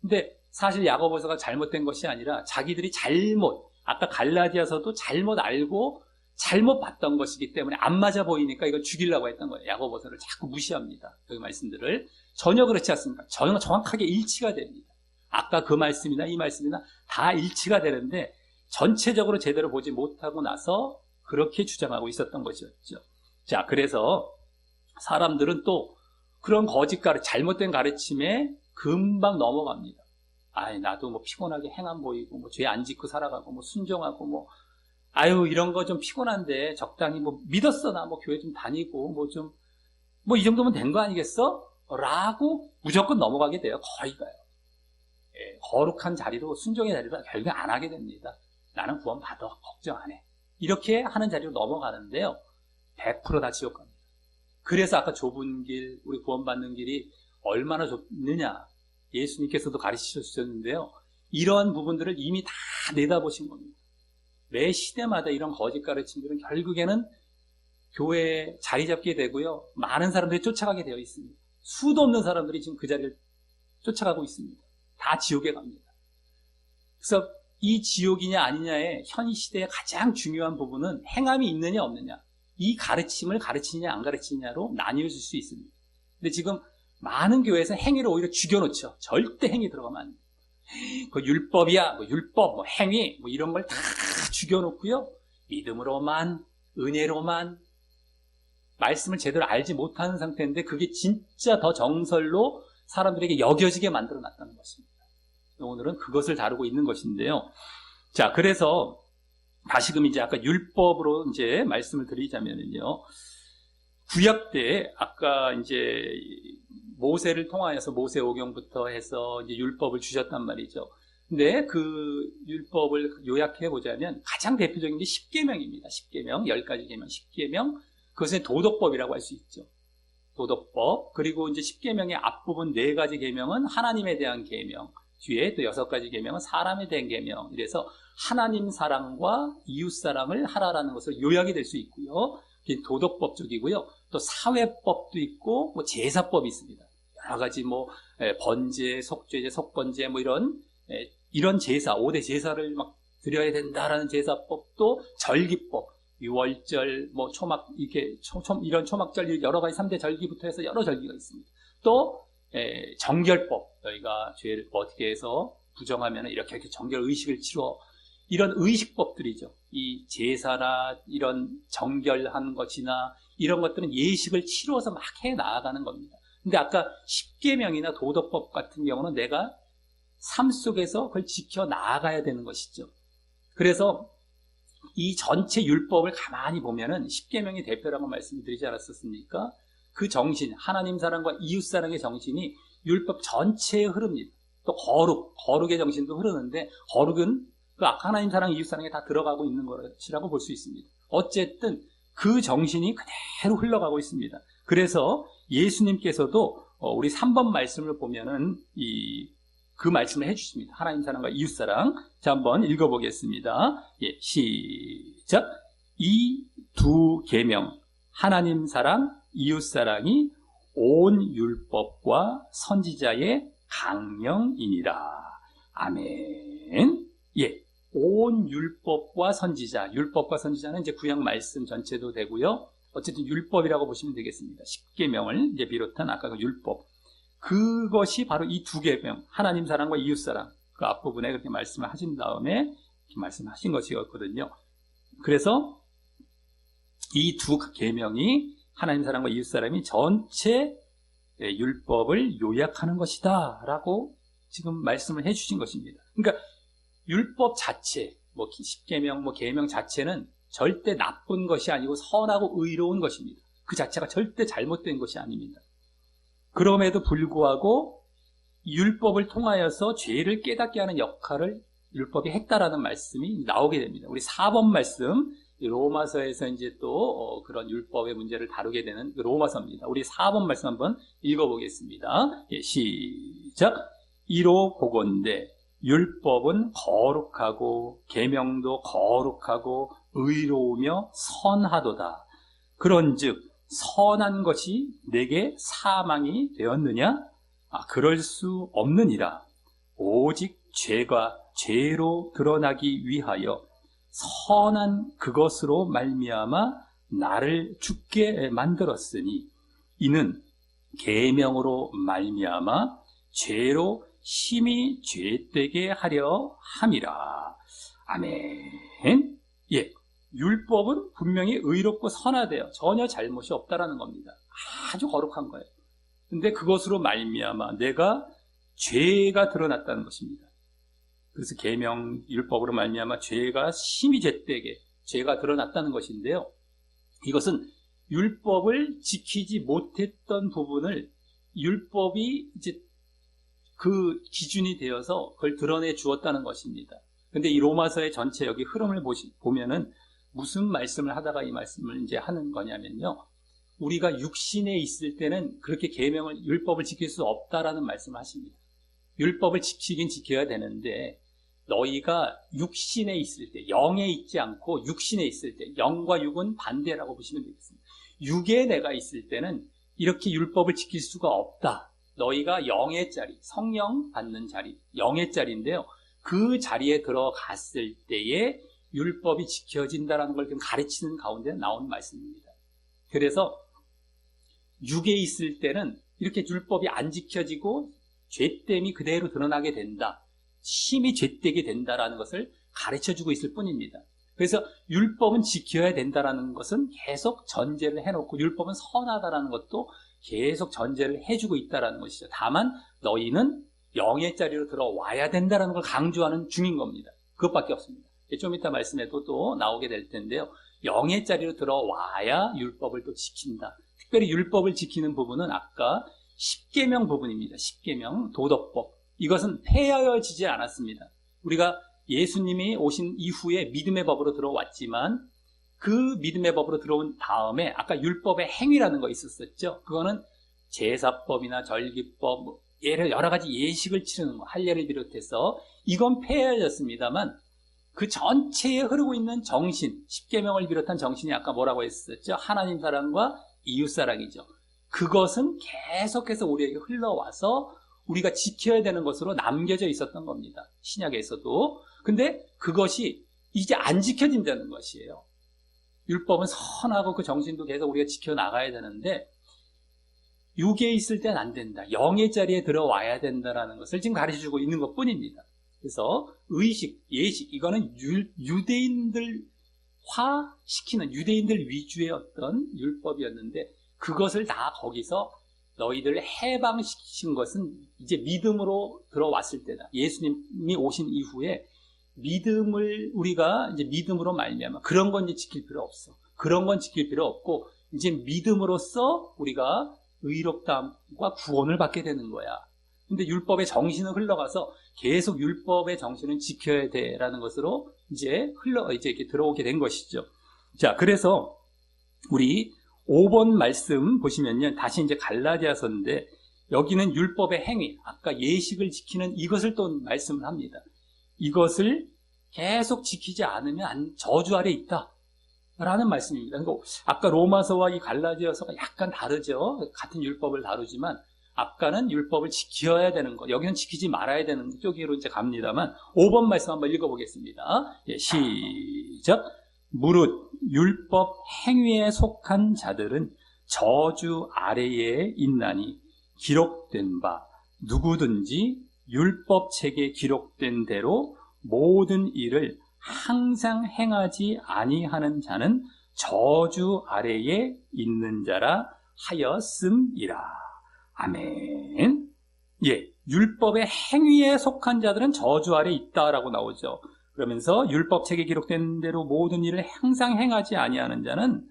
근데 사실 야고보서가 잘못된 것이 아니라 자기들이 아까 갈라디아서도 잘못 알고 잘못 봤던 것이기 때문에 안 맞아 보이니까 이걸 죽이려고 했던 거예요. 야고보서를 자꾸 무시합니다. 그 말씀들을. 전혀 그렇지 않습니까? 전혀 정확하게 일치가 됩니다. 아까 그 말씀이나 이 말씀이나 다 일치가 되는데 전체적으로 제대로 보지 못하고 나서 그렇게 주장하고 있었던 것이었죠. 자, 그래서 사람들은 또 그런 잘못된 가르침에 금방 넘어갑니다. 아이, 나도 뭐 피곤하게 행함 보이고, 뭐 죄 안 짓고 살아가고, 뭐 순종하고, 뭐 아유, 이런 거 좀 피곤한데 적당히 뭐 믿었어. 나 뭐 교회 좀 다니고 뭐 좀 뭐 이 정도면 된 거 아니겠어? 라고 무조건 넘어가게 돼요. 거의가요. 예, 거룩한 자리로, 순종의 자리로 결국 안 하게 됩니다. 나는 구원 받아. 걱정 안 해. 이렇게 하는 자리로 넘어가는데요. 100%다 지옥 갑니다. 그래서 아까 좁은 길, 우리 구원받는 길이 얼마나 좁느냐. 예수님께서도 가르쳐 주셨는데요. 이러한 부분들을 이미 다 내다보신 겁니다. 매 시대마다 이런 거짓 가르침들은 결국에는 교회에 자리 잡게 되고요. 많은 사람들이 쫓아가게 되어 있습니다. 수도 없는 사람들이 지금 그 자리를 쫓아가고 있습니다. 다 지옥에 갑니다. 그래서 이 지옥이냐 아니냐의 현 시대의 가장 중요한 부분은 행함이 있느냐 없느냐, 이 가르침을 가르치느냐 안 가르치느냐로 나뉘어질 수 있습니다. 근데 지금 많은 교회에서 행위를 오히려 죽여놓죠. 절대 행위 들어가면 안 돼요. 그 율법이야, 뭐 율법, 뭐 행위, 뭐 이런 걸 다 죽여놓고요. 믿음으로만, 은혜로만, 말씀을 제대로 알지 못하는 상태인데 그게 진짜 더 정설로 사람들에게 여겨지게 만들어 놨다는 것입니다. 오늘은 그것을 다루고 있는 것인데요. 자, 그래서 다시금 이제 아까 율법으로 이제 말씀을 드리자면요. 구약 때 아까 이제 모세를 통하여서 모세오경부터 해서 이제 율법을 주셨단 말이죠. 근데 그 율법을 요약해 보자면 가장 대표적인 게 10계명입니다. 10계명, 10가지 계명, 10계명. 그것은 도덕법이라고 할 수 있죠. 도덕법. 그리고 이제 10계명의 앞부분 4가지 계명은 하나님에 대한 계명. 뒤에 또 6가지 계명은 사람에 대한 계명. 이래서 하나님 사랑과 이웃 사랑을 하라라는 것을 요약이 될 수 있고요. 도덕법 쪽이고요. 또 사회법도 있고 뭐 제사법이 있습니다. 여러 가지 뭐 번제, 속죄제, 속번제 뭐 이런 제사, 5대 제사를 막 드려야 된다라는 제사법도, 절기법, 유월절, 뭐 초막, 이렇게 이런 초막절 여러 가지 3대 절기부터 해서 여러 절기가 있습니다. 또 정결법, 너희가 죄를 어떻게 해서 부정하면 이렇게 정결 의식을 치러, 이런 의식법들이죠. 이 제사나 이런 정결한 것이나 이런 것들은 예식을 치러서 막 해 나아가는 겁니다. 근데 아까 10계명이나 도덕법 같은 경우는 내가 삶 속에서 그걸 지켜 나아가야 되는 것이죠. 그래서 이 전체 율법을 가만히 보면은 10계명의 대표라고 말씀드리지 않았었습니까? 그 정신, 하나님 사랑과 이웃 사랑의 정신이 율법 전체에 흐릅니다. 또 거룩의 정신도 흐르는데, 거룩은 그 하나님 사랑, 이웃 사랑에 다 들어가고 있는 것이라고 볼 수 있습니다. 어쨌든 그 정신이 그대로 흘러가고 있습니다. 그래서 예수님께서도 우리 3번 말씀을 보면은 그 말씀을 해주십니다. 하나님 사랑과 이웃 사랑. 자, 한번 읽어보겠습니다. 예, 시작. 이 두 계명, 하나님 사랑, 이웃 사랑이 온 율법과 선지자의 강령이니라. 아멘. 예, 온 율법과 선지자. 율법과 선지자는 이제 구약 말씀 전체도 되고요. 어쨌든 율법이라고 보시면 되겠습니다. 10계명을 이제 비롯한 아까 그 율법. 그것이 바로 이 두 계명, 하나님 사랑과 이웃 사랑. 그 앞부분에 그렇게 말씀을 하신 다음에 이렇게 말씀하신 것이었거든요. 그래서 이 두 계명이 하나님 사랑과 이웃 사랑이 전체 율법을 요약하는 것이다 라고 지금 말씀을 해주신 것입니다. 그러니까 율법 자체, 뭐 10계명, 뭐 계명 자체는 절대 나쁜 것이 아니고 선하고 의로운 것입니다. 그 자체가 절대 잘못된 것이 아닙니다. 그럼에도 불구하고 율법을 통하여서 죄를 깨닫게 하는 역할을 율법이 했다라는 말씀이 나오게 됩니다. 우리 4번 말씀, 로마서에서 이제 또 그런 율법의 문제를 다루게 되는 로마서입니다. 우리 4번 말씀 한번 읽어보겠습니다. 예, 시작. 이로 보건대 율법은 거룩하고 계명도 거룩하고 의로우며 선하도다. 그런즉 선한 것이 내게 사망이 되었느냐? 그럴 수 없느니라. 오직 죄가 죄로 드러나기 위하여 선한 그것으로 말미암아 나를 죽게 만들었으니 이는 계명으로 말미암아 죄로 심히 죄되게 하려 함이라. 아멘. 예, 율법은 분명히 의롭고 선하대요. 전혀 잘못이 없다라는 겁니다. 아주 거룩한 거예요. 근데 그것으로 말미암아 내가 죄가 드러났다는 것입니다. 그래서 계명 율법으로 말미암아 죄가 심히 죄되게, 죄가 드러났다는 것인데요. 이것은 율법을 지키지 못했던 부분을 율법이 이제 그 기준이 되어서 그걸 드러내 주었다는 것입니다. 근데 이 로마서의 전체 여기 흐름을 보면은 무슨 말씀을 하다가 이 말씀을 이제 하는 거냐면요. 우리가 육신에 있을 때는 그렇게 계명을, 율법을 지킬 수 없다라는 말씀을 하십니다. 율법을 지키긴 지켜야 되는데 너희가 육신에 있을 때, 영에 있지 않고 육신에 있을 때, 영과 육은 반대라고 보시면 되겠습니다. 육에 내가 있을 때는 이렇게 율법을 지킬 수가 없다. 너희가 영의 자리, 성령 받는 자리, 영의 자리인데요. 그 자리에 들어갔을 때에 율법이 지켜진다는 걸 가르치는 가운데 나온 말씀입니다. 그래서 육에 있을 때는 이렇게 율법이 안 지켜지고 죄됨이 그대로 드러나게 된다. 심히 죄되게 된다라는 것을 가르쳐주고 있을 뿐입니다. 그래서 율법은 지켜야 된다라는 것은 계속 전제를 해놓고 율법은 선하다라는 것도 계속 전제를 해주고 있다라는 것이죠. 다만 너희는 영의 자리로 들어와야 된다라는 걸 강조하는 중인 겁니다. 그것밖에 없습니다. 좀 이따 말씀에도 또 나오게 될 텐데요. 영의 자리로 들어와야 율법을 또 지킨다. 특별히 율법을 지키는 부분은 아까 십계명 부분입니다. 십계명, 도덕법. 이것은 폐하여지지 않았습니다. 우리가 예수님이 오신 이후에 믿음의 법으로 들어왔지만 그 믿음의 법으로 들어온 다음에 아까 율법의 행위라는 거 있었었죠. 그거는 제사법이나 절기법, 여러 가지 예식을 치르는 거, 할례를 비롯해서 이건 폐하여졌습니다만 그 전체에 흐르고 있는 정신, 십계명을 비롯한 정신이 아까 뭐라고 했었죠? 하나님 사랑과 이웃 사랑이죠. 그것은 계속해서 우리에게 흘러와서 우리가 지켜야 되는 것으로 남겨져 있었던 겁니다. 신약에서도. 근데 그것이 이제 안 지켜진다는 것이에요. 율법은 선하고 그 정신도 계속 우리가 지켜나가야 되는데 육에 있을 땐 안 된다. 영의 자리에 들어와야 된다는 것을 지금 가르쳐주고 있는 것 뿐입니다. 그래서 의식, 예식, 이거는 유대인들화 시키는 유대인들 위주의 어떤 율법이었는데 그것을 다 거기서 너희들을 해방시킨 것은 이제 믿음으로 들어왔을 때다. 예수님이 오신 이후에 믿음을 우리가 이제 믿음으로 말미암아 그런 건 이제 지킬 필요 없어. 그런 건 지킬 필요 없고 이제 믿음으로써 우리가 의롭다함과 구원을 받게 되는 거야. 근데 율법의 정신은 흘러가서 계속 율법의 정신은 지켜야 돼라는 것으로 이제 이렇게 들어오게 된 것이죠. 자, 그래서 우리 5번 말씀 보시면요. 다시 이제 갈라디아서인데 여기는 율법의 행위, 아까 예식을 지키는 이것을 또 말씀을 합니다. 이것을 계속 지키지 않으면 저주 아래 있다. 라는 말씀입니다. 그러니까 아까 로마서와 이 갈라디아서가 약간 다르죠. 같은 율법을 다루지만 아까는 율법을 지켜야 되는 것, 여기는 지키지 말아야 되는 쪽으로 이제 갑니다만 5번 말씀 한번 읽어보겠습니다. 예, 시작. 무릇 율법 행위에 속한 자들은 저주 아래에 있나니 기록된 바 누구든지 율법책에 기록된 대로 모든 일을 항상 행하지 아니하는 자는 저주 아래에 있는 자라 하였음이라. 아멘. 예, 율법의 행위에 속한 자들은 저주 아래에 있다라고 나오죠. 그러면서 율법책에 기록된 대로 모든 일을 항상 행하지 아니하는 자는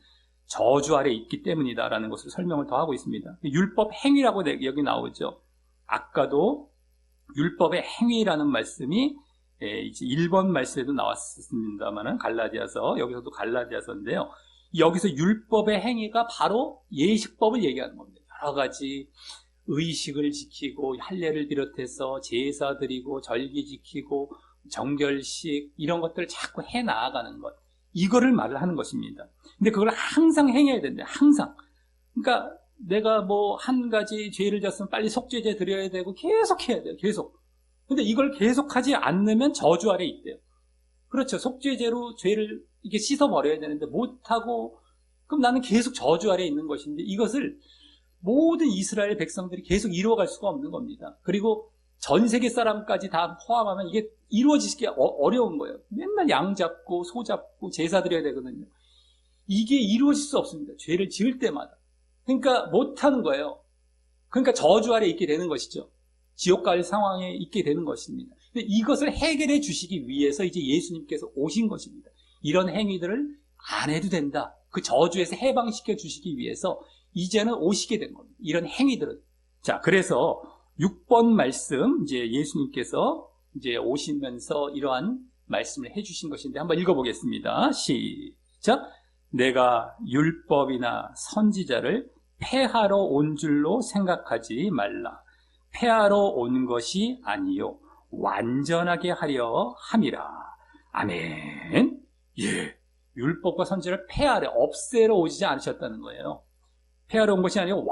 저주 아래에 있기 때문이다라는 것을 설명을 더 하고 있습니다. 율법 행위라고 여기 나오죠. 아까도 율법의 행위라는 말씀이 이제 1번 말씀에도 나왔습니다만은 갈라디아서, 여기서도 갈라디아서인데요. 여기서 율법의 행위가 바로 예식법을 얘기하는 겁니다. 여러 가지 의식을 지키고 할례를 비롯해서 제사 드리고 절기 지키고 정결식 이런 것들을 자꾸 해 나아가는 것, 이거를 말을 하는 것입니다. 근데 그걸 항상 행해야 된대. 항상. 그러니까 내가 뭐 한 가지 죄를 졌으면 빨리 속죄제 드려야 되고 계속 해야 돼요. 계속. 근데 이걸 계속하지 않으면 저주 아래 있대요. 그렇죠. 속죄제로 죄를 이게 씻어버려야 되는데 못하고 그럼 나는 계속 저주 아래 있는 것인데 이것을 모든 이스라엘 백성들이 계속 이루어갈 수가 없는 겁니다. 그리고 전 세계 사람까지 다 포함하면 이게 이루어지기 어려운 거예요. 맨날 양 잡고 소 잡고 제사 드려야 되거든요. 이게 이루어질 수 없습니다. 죄를 지을 때마다. 그러니까 못하는 거예요. 그러니까 저주 아래 있게 되는 것이죠. 지옥 갈 상황에 있게 되는 것입니다. 근데 이것을 해결해 주시기 위해서 이제 예수님께서 오신 것입니다. 이런 행위들을 안 해도 된다. 그 저주에서 해방시켜 주시기 위해서 이제는 오시게 된 겁니다. 이런 행위들은. 자, 그래서 6번 말씀, 이제 예수님께서 이제 오시면서 이러한 말씀을 해주신 것인데 한번 읽어보겠습니다. 시작. 내가 율법이나 선지자를 폐하러 온 줄로 생각하지 말라. 폐하러 온 것이 아니요 완전하게 하려 함이라. 아멘. 예, 율법과 선지자를 폐하려, 없애러 오지 않으셨다는 거예요. 폐하러 온 것이 아니고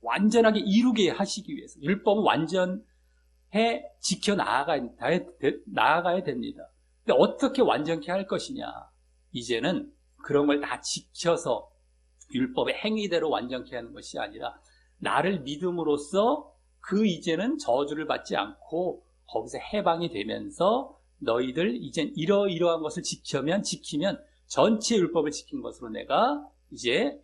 완전하게 이루게 하시기 위해서. 율법은 완전해 지켜 나아가야 됩니다. 근데 어떻게 완전케 할 것이냐? 이제는 그런 걸 다 지켜서 율법의 행위대로 완전케 하는 것이 아니라 나를 믿음으로써 그 이제는 저주를 받지 않고 거기서 해방이 되면서 너희들 이젠 이러이러한 것을 지키면 전체 율법을 지킨 것으로 내가 이제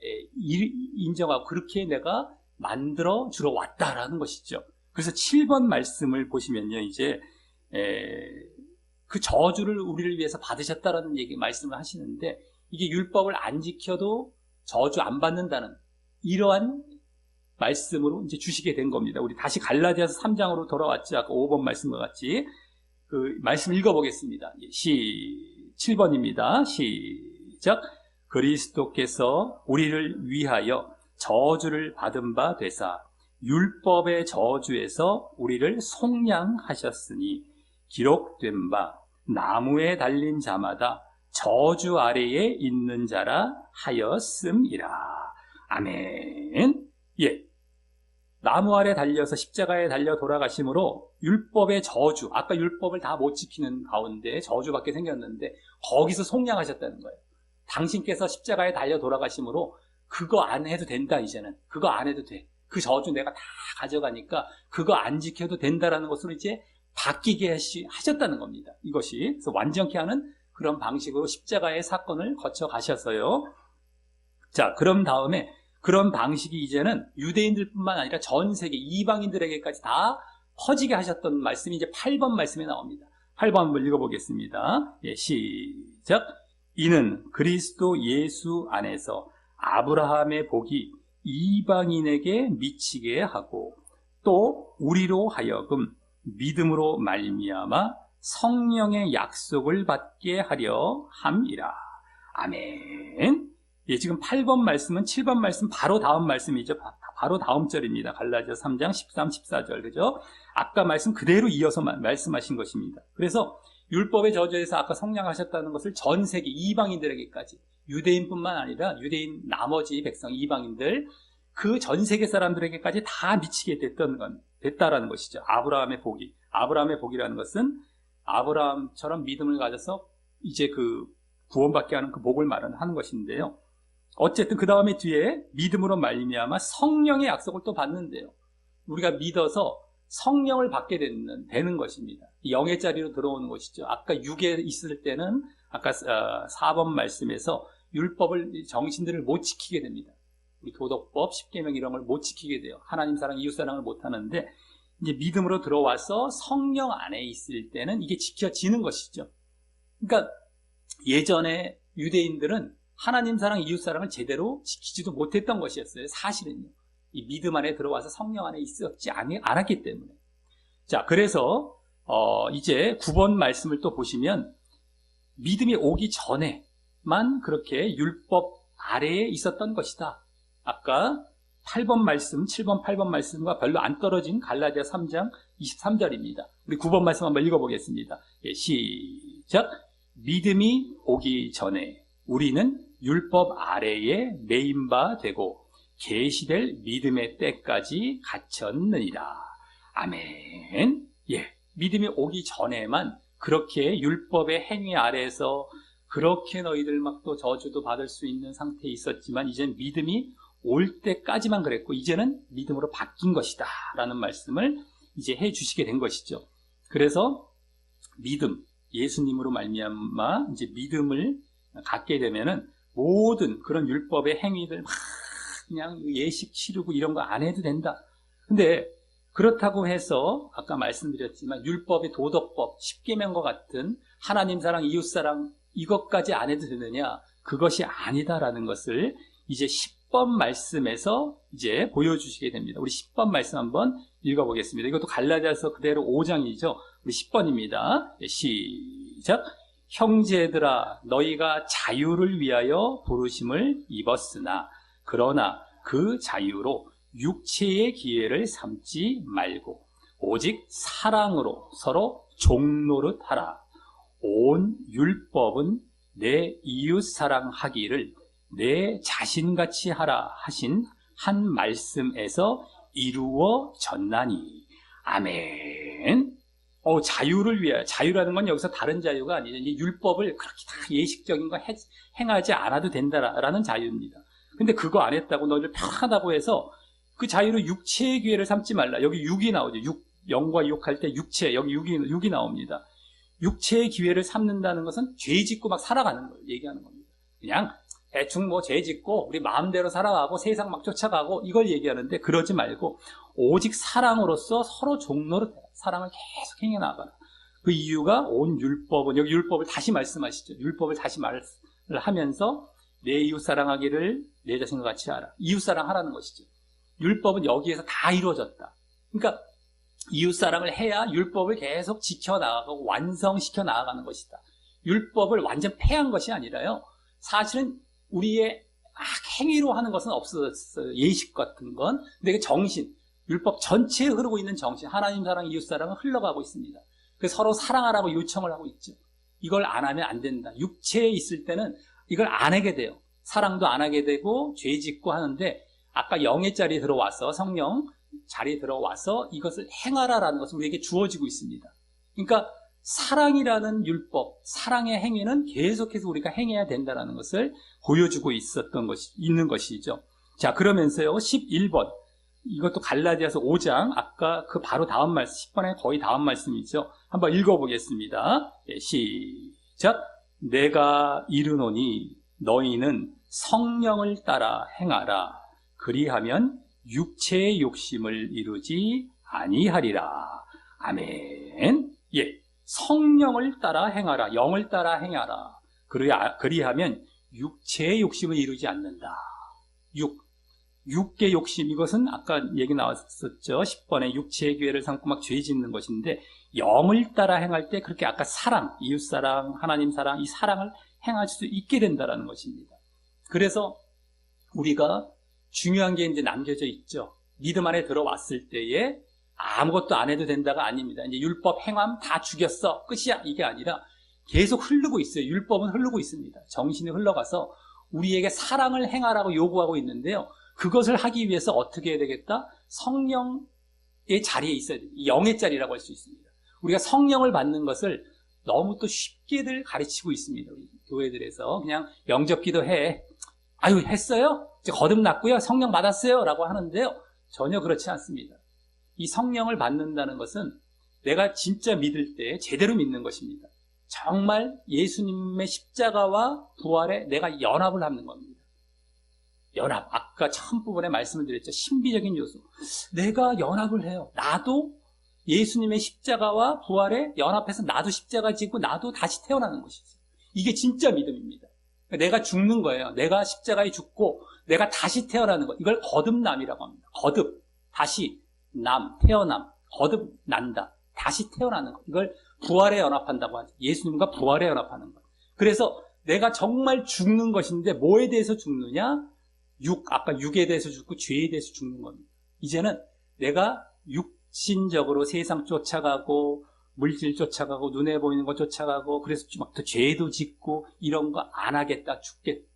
인정하고 그렇게 내가 만들어 주러 왔다라는 것이죠. 그래서 7번 말씀을 보시면요, 이제 그 저주를 우리를 위해서 받으셨다라는 말씀을 하시는데, 이게 율법을 안 지켜도 저주 안 받는다는 이러한 말씀으로 이제 주시게 된 겁니다. 우리 다시 갈라디아서 3장으로 돌아왔죠. 아까 5번 말씀과 같이 그 말씀 읽어보겠습니다. 7번입니다. 시작. 그리스도께서 우리를 위하여 저주를 받은 바 되사 율법의 저주에서 우리를 속량하셨으니 기록된 바 나무에 달린 자마다 저주 아래에 있는 자라 하였음이라. 아멘. 예, 나무 아래 달려서 십자가에 달려 돌아가심으로 율법의 저주, 아까 율법을 다 못 지키는 가운데 저주받게 생겼는데 거기서 속량하셨다는 거예요. 당신께서 십자가에 달려 돌아가심으로 그거 안 해도 된다. 이제는 그거 안 해도 돼. 그 저주 내가 다 가져가니까 그거 안 지켜도 된다라는 것으로 이제 바뀌게 하셨다는 겁니다. 이것이 그래서 완전케 하는 그런 방식으로 십자가의 사건을 거쳐 가셔서요. 자, 그럼 다음에 그런 방식이 이제는 유대인들뿐만 아니라 전 세계 이방인들에게까지 다 퍼지게 하셨던 말씀이 이제 8번 말씀에 나옵니다. 8번 한번 읽어보겠습니다. 예, 시작. 이는 그리스도 예수 안에서 아브라함의 복이 이방인에게 미치게 하고 또 우리로 하여금 믿음으로 말미암아 성령의 약속을 받게 하려 함이라. 아멘. 예, 지금 8번 말씀은 7번 말씀 바로 다음 말씀이죠. 바로 다음 절입니다. 갈라디아 3장 13, 14절. 그죠? 아까 말씀 그대로 이어서 말씀하신 것입니다. 그래서 율법의 저주에서 아까 성량하셨다는 것을 전 세계 이방인들에게까지, 유대인뿐만 아니라 유대인 나머지 백성 이방인들, 그 전 세계 사람들에게까지 다 미치게 됐다라는 것이죠. 아브라함의 복이라는 것은 아브라함처럼 믿음을 가져서 이제 그 구원받게 하는 그 복을 말하는 것인데요. 어쨌든 그 다음에 뒤에 믿음으로 말미암아 성령의 약속을 또 받는데요. 우리가 믿어서 성령을 받게 되는 것입니다. 영의 자리로 들어오는 것이죠. 아까 6에 있을 때는 아까 4번 말씀에서 율법을, 정신들을 못 지키게 됩니다. 우리 도덕법, 십계명 이런 걸 못 지키게 돼요. 하나님 사랑, 이웃 사랑을 못 하는데 이제 믿음으로 들어와서 성령 안에 있을 때는 이게 지켜지는 것이죠. 그러니까 예전에 유대인들은 하나님 사랑, 이웃 사랑을 제대로 지키지도 못했던 것이었어요. 사실은요. 이 믿음 안에 들어와서 성령 안에 있었지 않았기 때문에. 자, 그래서 이제 9번 말씀을 또 보시면 믿음이 오기 전에만 그렇게 율법 아래에 있었던 것이다. 아까 8번 말씀, 7번, 8번 말씀과 별로 안 떨어진 갈라디아 3장 23절입니다. 우리 9번 말씀 한번 읽어보겠습니다. 예, 시작. 믿음이 오기 전에 우리는 율법 아래에 매인 바 되고 계시될 믿음의 때까지 갇혔느니라. 아멘. 예, 믿음이 오기 전에만 그렇게 율법의 행위 아래에서 그렇게 너희들 막 또 저주도 받을 수 있는 상태에 있었지만 이젠 믿음이 올 때까지만 그랬고 이제는 믿음으로 바뀐 것이다 라는 말씀을 이제 해주시게 된 것이죠. 그래서 믿음, 예수님으로 말미암아 이제 믿음을 갖게 되면은 모든 그런 율법의 행위들 막 그냥 예식 치르고 이런 거 안 해도 된다. 근데 그렇다고 해서 아까 말씀드렸지만 율법의 도덕법, 십계명과 같은 하나님 사랑, 이웃 사랑 이것까지 안 해도 되느냐? 그것이 아니다라는 것을 이제 10번 말씀에서 이제 보여주시게 됩니다. 우리 10번 말씀 한번 읽어보겠습니다. 이것도 갈라디아서 그대로 5장이죠. 우리 10번입니다. 시작. 형제들아, 너희가 자유를 위하여 부르심을 입었으나 그러나 그 자유로 육체의 기회를 삼지 말고 오직 사랑으로 서로 종노릇하라. 온 율법은 내 이웃 사랑하기를 내 자신같이 하라 하신 한 말씀에서 이루어졌나니. 아멘. 자유를 위하여. 자유라는 건 여기서 다른 자유가 아니죠. 이 율법을 그렇게 다 예식적인 거 행하지 않아도 된다라는 자유입니다. 근데 그거 안 했다고 너희들 편하다고 해서 그 자유로 육체의 기회를 삼지 말라. 여기 육이 나오죠. 영과 육할 때 육체, 여기 육이 나옵니다. 육체의 기회를 삼는다는 것은 죄 짓고 막 살아가는 걸 얘기하는 겁니다. 그냥 대충 죄 짓고 우리 마음대로 살아가고 세상 막 쫓아가고 이걸 얘기하는데, 그러지 말고 오직 사랑으로서 서로 종로로 사랑을 계속 행해 나가라. 그 이유가 온 율법은, 여기 율법을 다시 말씀하시죠. 율법을 다시 말을 하면서 내 이웃 사랑하기를 내 자신과 같이 하라. 이웃 사랑하라는 것이죠. 율법은 여기에서 다 이루어졌다. 그러니까 이웃 사랑을 해야 율법을 계속 지켜나가고 완성시켜 나가는 것이다. 율법을 완전 폐한 것이 아니라요, 사실은 우리의 행위로 하는 것은 없었어요. 예식 같은 건. 근데 그 정신, 율법 전체에 흐르고 있는 정신, 하나님 사랑, 이웃 사랑은 흘러가고 있습니다. 그래서 서로 사랑하라고 요청을 하고 있죠. 이걸 안 하면 안 된다. 육체에 있을 때는 이걸 안 하게 돼요. 사랑도 안 하게 되고 죄 짓고 하는데, 아까 영의 자리에 들어와서, 성령 자리에 들어와서 이것을 행하라라는 것은 우리에게 주어지고 있습니다. 그러니까 사랑이라는 율법, 사랑의 행위는 계속해서 우리가 행해야 된다는 것을 보여주고 있는 것이죠. 자, 그러면서요, 11번. 이것도 갈라디아서 5장, 아까 그 바로 다음 말씀, 10번의 거의 다음 말씀이죠. 한번 읽어보겠습니다. 시작. 내가 이르노니 너희는 성령을 따라 행하라. 그리하면 육체의 욕심을 이루지 아니하리라. 아멘. 예. 성령을 따라 행하라. 영을 따라 행하라. 그리하면 육체의 욕심을 이루지 않는다. 육의 욕심, 이것은 아까 얘기 나왔었죠. 10번에 육체의 기회를 삼고 막 죄 짓는 것인데, 영을 따라 행할 때 그렇게 아까 사랑, 이웃사랑, 하나님 사랑, 이 사랑을 행할 수 있게 된다는 것입니다. 그래서 우리가 중요한 게 이제 남겨져 있죠. 믿음 안에 들어왔을 때에 아무것도 안 해도 된다가 아닙니다. 이제 율법 행함 다 죽였어, 끝이야, 이게 아니라 계속 흐르고 있어요. 율법은 흐르고 있습니다. 정신이 흘러가서 우리에게 사랑을 행하라고 요구하고 있는데요, 그것을 하기 위해서 어떻게 해야 되겠다? 성령의 자리에 있어야 돼요. 영의 자리라고 할 수 있습니다. 우리가 성령을 받는 것을 너무 또 쉽게들 가르치고 있습니다. 우리 교회들에서 그냥 영접기도 해. 아유, 했어요? 이제 거듭났고요. 성령 받았어요. 라고 하는데요, 전혀 그렇지 않습니다. 이 성령을 받는다는 것은 내가 진짜 믿을 때 제대로 믿는 것입니다. 정말 예수님의 십자가와 부활에 내가 연합을 하는 겁니다. 연합. 아까 첫 부분에 말씀을 드렸죠. 신비적인 요소. 내가 연합을 해요. 나도 예수님의 십자가와 부활에 연합해서 나도 십자가 지고 나도 다시 태어나는 것이죠. 이게 진짜 믿음입니다. 내가 죽는 거예요. 내가 십자가에 죽고 내가 다시 태어나는 것. 이걸 거듭남이라고 합니다. 거듭. 다시 태어남. 거듭난다. 다시 태어나는 것. 이걸 부활에 연합한다고 하죠. 예수님과 부활에 연합하는 것. 그래서 내가 정말 죽는 것인데 뭐에 대해서 죽느냐? 아까 육에 대해서 죽고 죄에 대해서 죽는 겁니다. 이제는 내가 육신적으로 세상 쫓아가고 물질 쫓아가고 눈에 보이는 것 쫓아가고 그래서 막 더 죄도 짓고 이런 거 안 하겠다,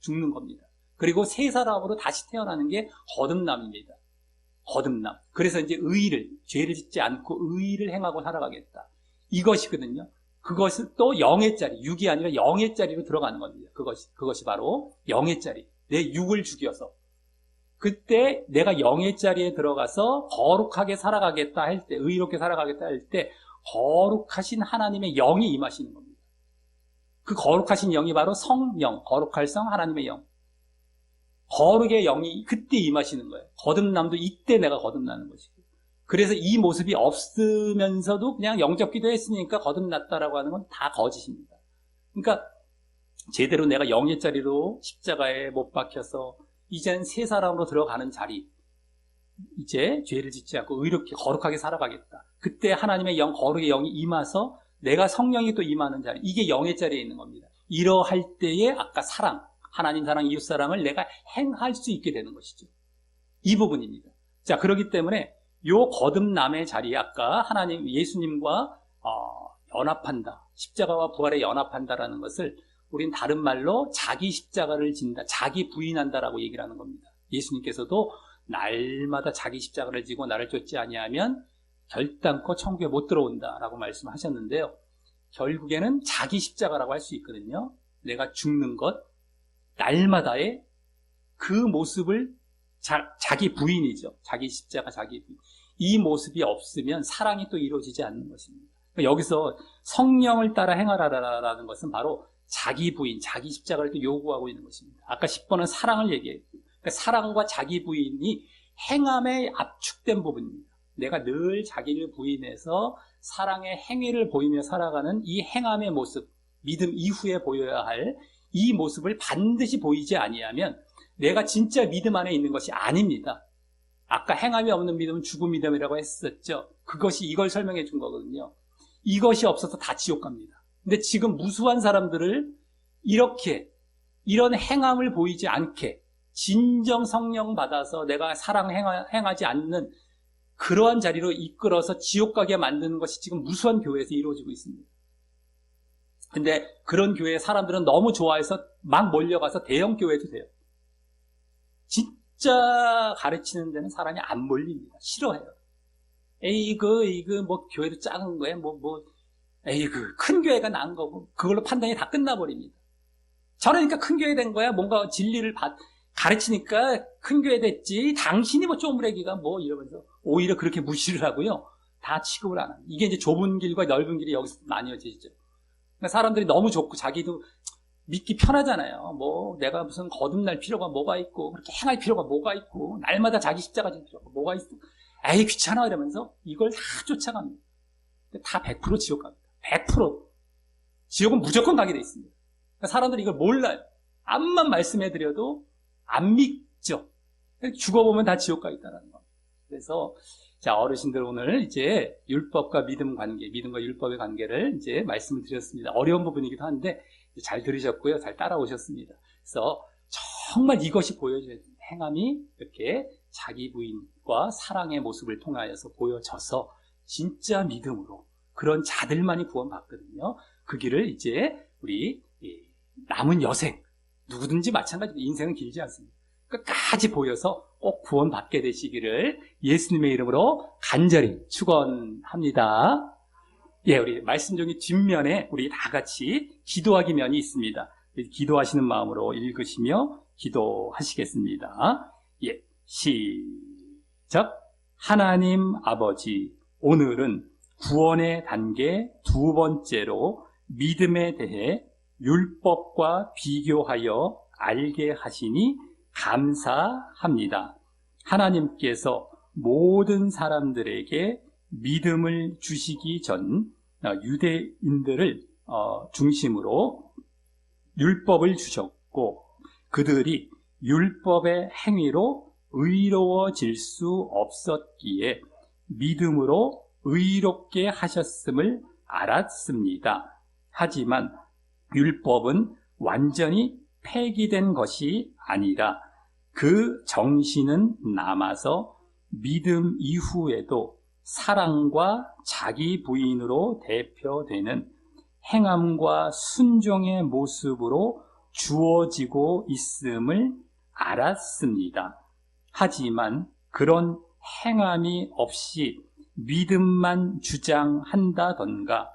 죽는 겁니다. 그리고 새 사람으로 다시 태어나는 게 거듭남입니다. 거듭남. 그래서 이제 죄를 짓지 않고 의의를 행하고 살아가겠다. 이것이거든요. 그것은 또 영의 자리, 육이 아니라 영의 자리로 들어가는 겁니다. 그것이 바로 영의 자리. 내 육을 죽여서. 그때 내가 영의 자리에 들어가서 거룩하게 살아가겠다 할 때, 의롭게 살아가겠다 할 때, 거룩하신 하나님의 영이 임하시는 겁니다. 그 거룩하신 영이 바로 성령, 거룩할 성, 하나님의 영. 거룩의 영이 그때 임하시는 거예요. 거듭남도 이때 내가 거듭나는 것이고. 그래서 이 모습이 없으면서도 그냥 영접 기도했으니까 거듭났다라고 하는 건 다 거짓입니다. 그러니까 제대로 내가 영의 자리로 십자가에 못 박혀서 이젠 새 사람으로 들어가는 자리, 이제 죄를 짓지 않고 의롭게 거룩하게 살아가겠다. 그때 하나님의 영, 거룩의 영이 임해서 내가 성령이 또 임하는 자리, 이게 영의 자리에 있는 겁니다. 이러할 때에 아까 사랑, 하나님 사랑, 이웃 사랑을 내가 행할 수 있게 되는 것이죠. 이 부분입니다. 자, 그렇기 때문에 요 거듭남의 자리에 아까 하나님, 예수님과 연합한다, 십자가와 부활에 연합한다라는 것을 우린 다른 말로 자기 십자가를 진다, 자기 부인한다라고 얘기를 하는 겁니다. 예수님께서도 날마다 자기 십자가를 지고 나를 쫓지 아니하면 결단코 천국에 못 들어온다라고 말씀하셨는데요. 결국에는 자기 십자가라고 할 수 있거든요. 내가 죽는 것, 날마다의 그 모습을 자기 부인이죠. 자기 십자가, 자기 부인. 이 모습이 없으면 사랑이 또 이루어지지 않는 것입니다. 그러니까 여기서 성령을 따라 행하라라는 것은 바로 자기 부인, 자기 십자가를 또 요구하고 있는 것입니다. 아까 10번은 사랑을 얘기했고, 그러니까 사랑과 자기 부인이 행함에 압축된 부분입니다. 내가 늘 자기를 부인해서 사랑의 행위를 보이며 살아가는 이 행함의 모습, 믿음 이후에 보여야 할 이 모습을 반드시 보이지 아니하면 내가 진짜 믿음 안에 있는 것이 아닙니다. 아까 행함이 없는 믿음은 죽은 믿음이라고 했었죠. 그것이 이걸 설명해 준 거거든요. 이것이 없어서 다 지옥 갑니다. 근데 지금 무수한 사람들을 이렇게 이런 행함을 보이지 않게 진정 성령 받아서 내가 사랑 행하지 않는 그러한 자리로 이끌어서 지옥 가게 만드는 것이 지금 무수한 교회에서 이루어지고 있습니다. 근데 그런 교회 사람들은 너무 좋아해서 막 몰려가서 대형 교회도 돼요. 진짜 가르치는 데는 사람이 안 몰립니다. 싫어해요. 뭐 교회도 작은 거에 큰 교회가 나은 거고 그걸로 판단이 다 끝나버립니다. 저러니까 큰 교회 된 거야. 뭔가 진리를 가르치니까 큰 교회 됐지. 당신이 뭐 쪼무레기가 이러면서 오히려 그렇게 무시를 하고요. 다 취급을 안 합니다. 이게 이제 좁은 길과 넓은 길이 여기서 나뉘어지죠. 그러니까 사람들이 너무 좋고 자기도 믿기 편하잖아요. 내가 무슨 거듭날 필요가 뭐가 있고 그렇게 행할 필요가 뭐가 있고 날마다 자기 십자가 질 필요가 뭐가 있고 귀찮아 이러면서 이걸 다 쫓아갑니다. 다 100% 지옥 갑니다. 100% 지옥은 무조건 가게 돼 있습니다. 그러니까 사람들이 이걸 몰라요. 암만 말씀해드려도 안 믿죠. 죽어보면 다 지옥 가 있다는 겁니다. 그래서 자, 어르신들 오늘 이제 율법과 믿음 관계, 믿음과 율법의 관계를 이제 말씀을 드렸습니다. 어려운 부분이기도 한데 잘 들으셨고요. 잘 따라오셨습니다. 그래서 정말 이것이 보여져야 됩니다. 행함이 이렇게 자기 부인과 사랑의 모습을 통하여서 보여져서 진짜 믿음으로 그런 자들만이 구원받거든요. 그 길을 이제 우리 남은 여생, 누구든지 마찬가지로 인생은 길지 않습니다. 끝까지 보여서 꼭 구원받게 되시기를 예수님의 이름으로 간절히 축원합니다. 예, 우리 말씀 종이 뒷면에 우리 다 같이 기도하기 면이 있습니다. 기도하시는 마음으로 읽으시며 기도하시겠습니다. 예, 시작. 하나님 아버지, 오늘은 구원의 단계 두 번째로 믿음에 대해 율법과 비교하여 알게 하시니 감사합니다. 하나님께서 모든 사람들에게 믿음을 주시기 전 유대인들을 중심으로 율법을 주셨고 그들이 율법의 행위로 의로워질 수 없었기에 믿음으로 의롭게 하셨음을 알았습니다. 하지만 율법은 완전히 폐기된 것이 아니라 그 정신은 남아서 믿음 이후에도 사랑과 자기 부인으로 대표되는 행함과 순종의 모습으로 주어지고 있음을 알았습니다. 하지만 그런 행함이 없이 믿음만 주장한다던가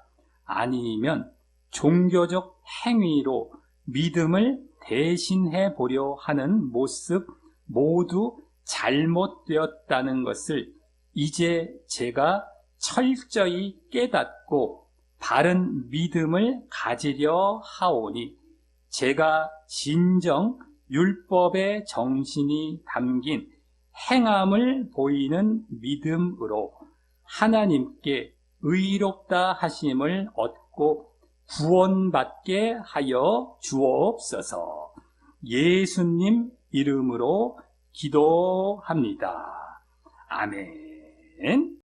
아니면 종교적 행위로 믿음을 대신해 보려 하는 모습 모두 잘못되었다는 것을 이제 제가 철저히 깨닫고 바른 믿음을 가지려 하오니 제가 진정 율법의 정신이 담긴 행함을 보이는 믿음으로 하나님께 의롭다 하심을 얻고 구원받게 하여 주옵소서. 예수님 이름으로 기도합니다. 아멘.